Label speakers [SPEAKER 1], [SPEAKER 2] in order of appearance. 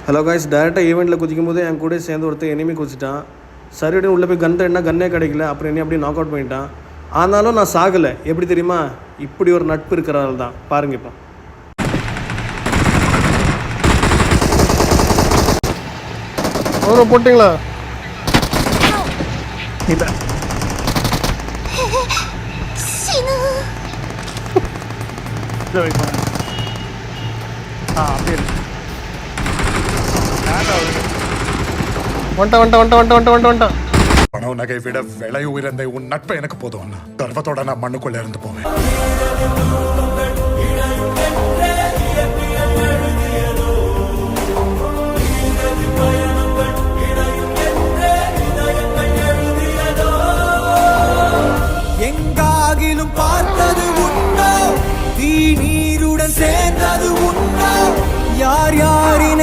[SPEAKER 1] Hello guys, டேரெக்டாக ஈவெண்ட்டில் குதிக்கும் போது என் கூட சேர்ந்து ஒருத்தர் எனிமி குதிச்சிட்டான். சரின்னு உள்ளே போய் கன் தேடினா கன்னே கிடைக்கல. அப்புறம் என்னை அப்படியே நாக் அவுட் பண்ணிட்டான். ஆனாலும் நான் சாகலை. எப்படி தெரியுமா? இப்படி ஒரு நட்பு இருக்கிறாள் தான். பாருங்கள் இப்போ.
[SPEAKER 2] அவரை போட்டிங்களா? இல்லை அப்படியே வந்துட்டான்.
[SPEAKER 3] பணம் நகை விட விலை உயர்ந்த உன் நட்பை எனக்கு போதும். கர்வத்தோட நான் மண்ணுக்குள்ள இருந்து போவேன்.